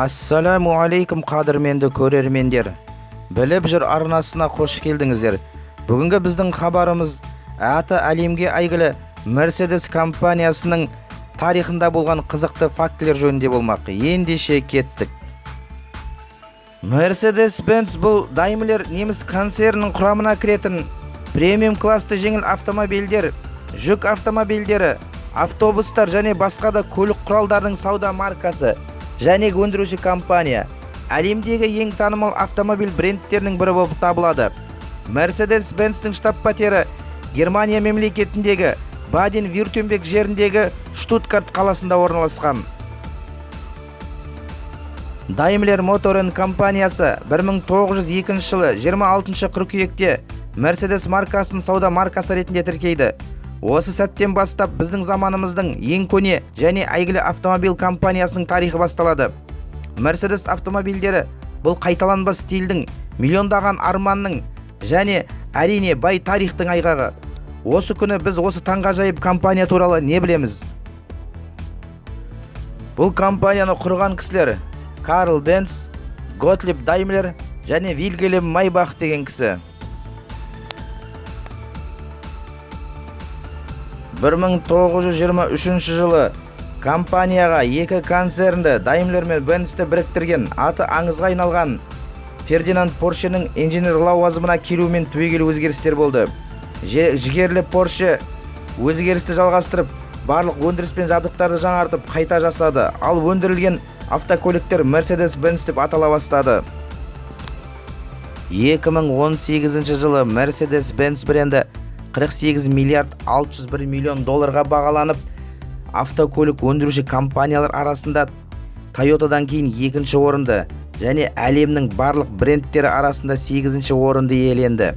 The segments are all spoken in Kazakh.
Ассаламу алейкум қадірменді көрермендер. Біліп жүр арнасына қош келдіңіздер. Бүгінгі біздің хабарымыз аты әлемге әйгілі Mercedes компаниясының тарихында болған қызықты фактілер жөнінде болмақ. Ендеше кеттік. Mercedes-Benz бұл Daimler неміс концернінің құрамына кіретін премиум класты жеңіл автомобильдер, жүк автомобильдері, автобустар және басқа да көлік құралдарының сауда маркасы және өндіруші компания. Әлемдегі ең танымал автомобиль брендтерінің бірі болып табылады. Mercedes-Benz'тің штаб-пәтері Германия мемлекетіндегі Баден-Вюртемберг жеріндегі Штутгарт қаласында орналасқан. Daimler Motoren компаниясы 1902 жылы 26 қыркүйекте Mercedes маркасын сауда маркасы ретінде тіркейді. Осы сәттен бастап біздің заманымыздың ең көне және әйгілі автомобиль компаниясының тарихы басталады. Mercedes автомобильдері бұл қайталанбас стильдің, миллиондаған арманның және әрине бай тарихтың айғағы. Осы күні біз осы таңғажайып компания туралы не білеміз? Бұл компанияны құрған кісілер Карл Бенц, Готлиб Даймлер және Вильгельм Майбах деген кісі. 1923 жылы компанияға екі концернді Daimler мен Benz'ті біріктірген аты аңызға айналған Фердинанд Поршенің инженер лауазымына келуімен түбегейлі өзгерістер болды. Жігерлі Порше өзгерісті жалғастырып, барлық өндіріс пен жабдықтарды жаңартып қайта жасады, ал өндірілген автокөліктер Mercedes-Benz деп атала бастады. 2018 жылы Mercedes-Benz бренді 48 миллиард 601 миллион долларға бағаланып, автокөлік өндіруші компаниялар арасында Toyota'дан кейін екінші орынды және әлемнің барлық брендтері арасында 8-ші орынды иеленді.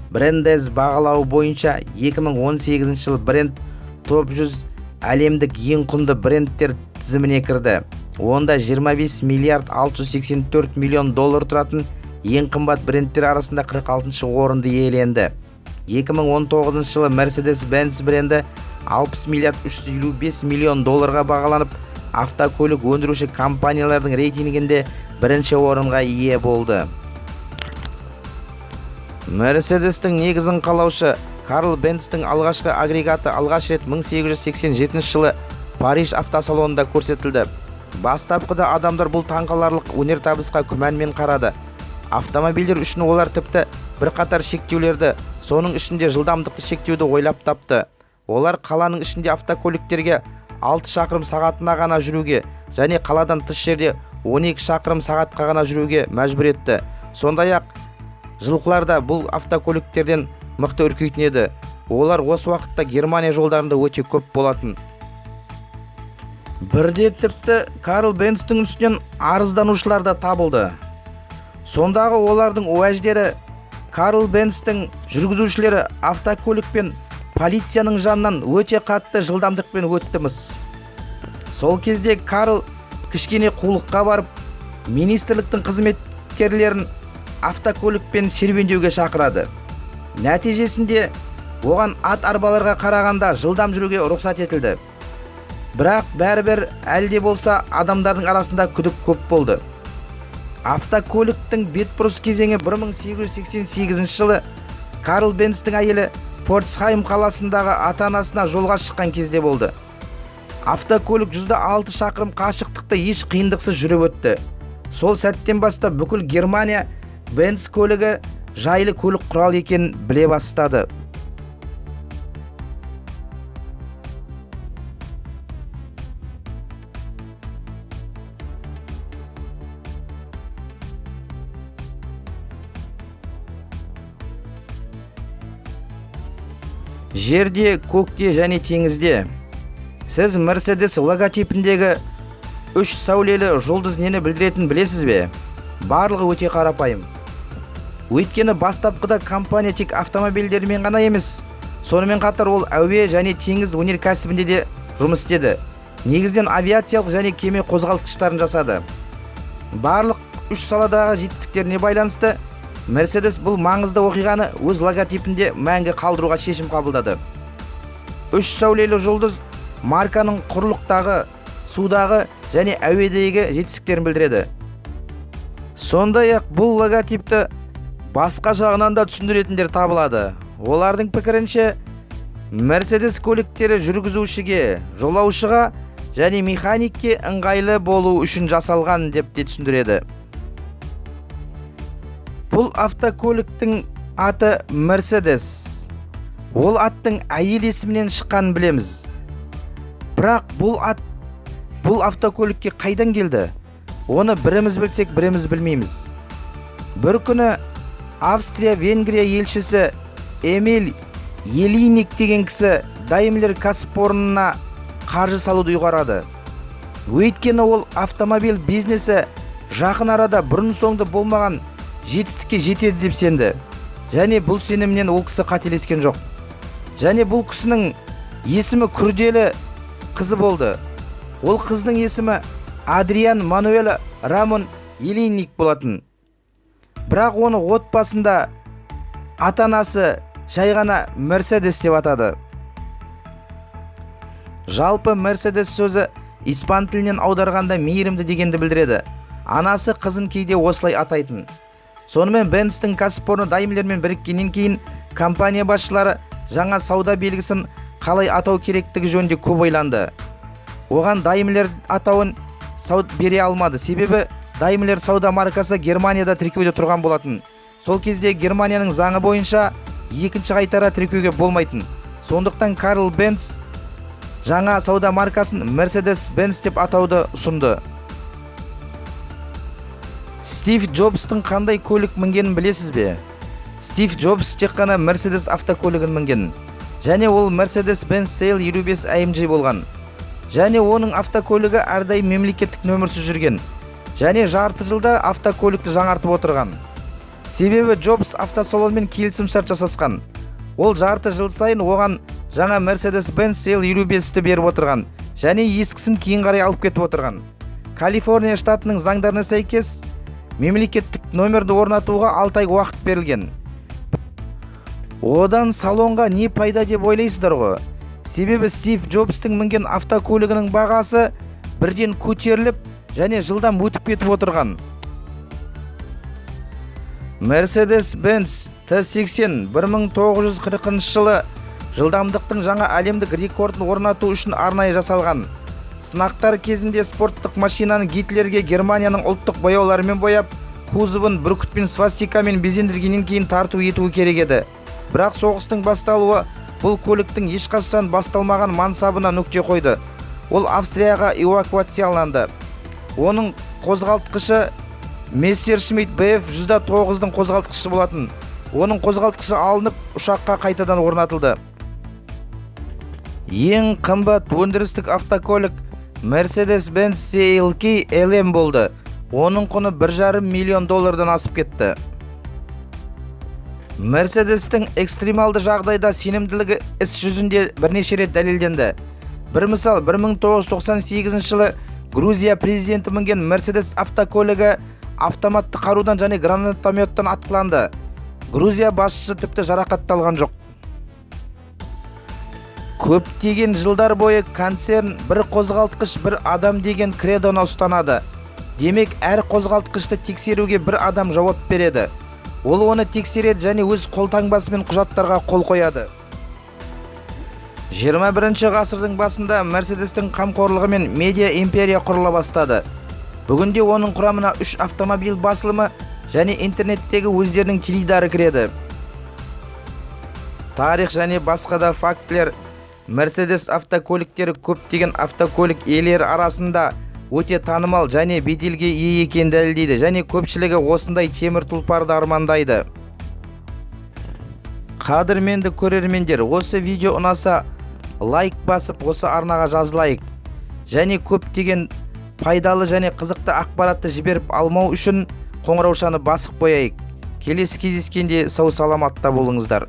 Брендез бағалауы бойынша 2018 жыл бренд топ 100 әлемдік ең құнды брендтер тізіміне кірді. Онда 25 миллиард 684 миллион доллар тұратын ең қымбат брендтер арасында 46-шы орынды иеленді. 2019 жылы Mercedes-Benz бренді 60 миллиард 355 миллион долларға бағаланып, автокөлік өндіруші компаниялардың рейтингінде бірінші орынға ие болды. Mercedes-тің негізін қалаушы Карл Бенцтің алғашқы агрегаты алғаш рет 1887 жылы Париж автосалонында көрсетілді. Бастапқыда адамдар бұл таңқаларлық өнертабысқа күмәнмен қарады. Автомобильдер үшін олар тіпті бірқатар шектеулерді, соның ішінде жылдамдықты шектеуді ойлап тапты. Олар қаланың ішінде автокөліктерге 6 шақырым сағатына ғана жүруге және қаладан тыс жерде 12 шақырым сағатқа ғана жүруге мәжбүр етті. Сондай-ақ жылқылар да бұл автокөліктерден мықты үркейтін еді. Олар осы уақытта Германия жолдарында өте көп болатын. Бірде тіпті Карл Бенцтің үстінен арызданушылар да табылды. Сондағы олардың уәждері Карл Бенцтің жүргізушілері автокөлікпен полицияның жанынан өте қатты жылдамдықпен өттіміз. Сол кезде Карл кішкене қулыққа барып, министрліктің қызметкерлерін автокөлікпен серуендеуге шақырады. Нәтижесінде оған ат арбаларға қарағанда жылдам жүруге рұқсат етілді. Бірақ бәрібір әлде болса адамдардың арасында күдік көп болды. Автокөліктің бетбұрыс кезеңі 1888 жылы Карл Бенцтің әйелі Фордсхайм қаласындағы ата-анасына жолға шыққан кезде болды. Автокөлік 106 шақырым қашықтықты еш қиындықсыз жүріп өтті. Сол сәттен бастап бүкіл Германия Бенц көлігі жайлы көлік құрал екенін біле бастады. Жерде, көкте және теңізде. Сіз Mercedes логотипіндегі 3 сәулелі жұлдыз нені білдіретінін білесіз бе? Барлығы өте қарапайым. Өйткені бастапқыда компания тек автомобильдермен ғана емес, сонымен қатар ол әуе және теңіз өнеркәсібінде де жұмыс істеді. Негізден авиациялық және кеме қозғалтқыштарын жасады. Барлық 3 саладағы жетістіктеріне байланысты Mercedes бұл маңызды оқиғаны өз логотипінде мәңгі қалдыруға шешім қабылдады. 3 сәулелі жұлдыз марканың құрлықтағы, судағы және әуедегі жетістіктерін білдіреді. Сондай-ақ бұл логотипті басқа жағынан да түсіндіретіндер табылады. Олардың пікірінше, Mercedes көліктері жүргізушіге, жолаушыға және механикке ыңғайлы болу үшін жасалған деп те түсіндіреді. Бұл автокөліктің аты Mercedes. Ол аттың әйел есімінен шыққанын білеміз. Бірақ бұл автокөлікке қайдан келді? Оны біріміз білсек, біріміз білмейміз. Бір күні Австрия-Венгрия елшісі Эмиль Елиник деген кісі Daimler кәсіпорнына қаржы салуды ұйғарады. Өйткені ол автомобиль бизнесі жақын арада бұрын соңды болмаған жетістікке жетеді деп сенді. Және бұл сенімнен ол кісі қателескен жоқ. Және бұл кісінің есімі күрделі қызы болды. Ол қыздың есімі Адриан Мануэла Рамон Елиник болатын. Бірақ оны отбасында ата-анасы жай ғана Mercedes деп атады. Жалпы Mercedes сөзі испан тілінен аударғанда мейірімді дегенді білдіреді. Анасы қызын кейде осылай атайтын. Сонымен Бенцтің кәсіпорны Daimlerмен біріккеннен кейін компания басшылары жаңа сауда белгісін қалай атау керектігі жөнінде көп ойланды. Оған Daimler атауын бере алмады. Себебі Daimler сауда маркасы Германияда тіркеуде тұрған болатын. Сол кезде Германияның заңы бойынша екінші қайтара тіркеуге болмайтын. Сондықтан Карл Бенц жаңа сауда маркасын Mercedes-Benz деп атауды ұсынды. Стив Джобстың қандай көлік мінгенін білесіз бе? Стив Джобс тек қана Mercedes автокөлігін мінген. Және ол Mercedes-Benz CL25 AMG болған. Және оның автокөлігі әрдайым мемлекеттік нөмірсіз жүрген. Және жарты жылда автокөлікті жаңартып отырған. Себебі Джобс автосалонмен келісім-шарт жасасқан. Ол жарты жыл сайын оған жаңа Mercedes-Benz CL25-ті беріп отырған. Және ескісін кейін қарай алып кетіп отырған. Калифорния штатының заңдарына сәйкес мемлекеттік нөмірді орнатуға 6 ай уақыт берілген. Одан салонға не пайда деп ойлайсыздар ғой? Себебі Стив Джобстың мінген автокөлігінің бағасы бірден көтеріліп, және жылдам өтіп кетіп отырған. Mercedes-Benz T80 1940 жылы жылдамдықтың жаңа әлемдік рекордын орнату үшін арнайы жасалған. Сынақтар кезінде спорттық машинаны Гитлерге Германияның ұлттық бояуларымен бояп, кузовын бүркіт пен свастикамен безендіргеннен кейін тарту етуі керек еді. Бірақ соғыстың басталуы бұл көліктің ешқашан басталмаған мансабына нүкте қойды. Ол Австрияға эвакуацияланды. Оның қозғалтқышы Messerschmitt Bf 109-дың қозғалтқышы болатын. Оның қозғалтқышы алынып, ұшаққа қайтадан орнатылды. Ең қымбат өндірістік автокөлік Mercedes-Benz CLK LM болды. Оның құны $1,5 миллион асып кетті. Mercedes-тің экстремалды жағдайда сенімділігі іс жүзінде бірнеше рет дәлелденді. Бір мысал, 1998 жылы Грузия президенті мінген Mercedes автокөлігі автоматты қарудан және гранатометтан атқыланды. Грузия басшысы тіпті жарақатталған жоқ. Көптеген жылдар бойы концерн бір қозғалтқыш бір адам деген кредоны ұстанады. Демек, әр қозғалтқышты тексеруге бір адам жауап береді. Ол оны тексереді және өз қолтаңбасымен құжаттарға қол қояды. 21 ғасырдың басында Mercedes-тің қамқорлығымен медиа империя құрыла бастады. Бүгінде оның құрамына 3 автомобиль басылымы және интернеттегі өздерінің теледидары кіреді. Тарих және басқа да фактілер Mercedes автокөліктері көптеген автокөлік иелері арасында өте танымал және беделге ие екенін дәлелдейді, және көпшілігі осындай темір тұлпарды армандайды. Қадірменді көрермендер, осы видео ұнаса лайк басып, осы арнаға жазылайық. Және көптеген пайдалы және қызықты ақпаратты жіберіп алмау үшін қоңыраушаны басып қояйық. Келесі кездескенде сау саламатта болыңыздар.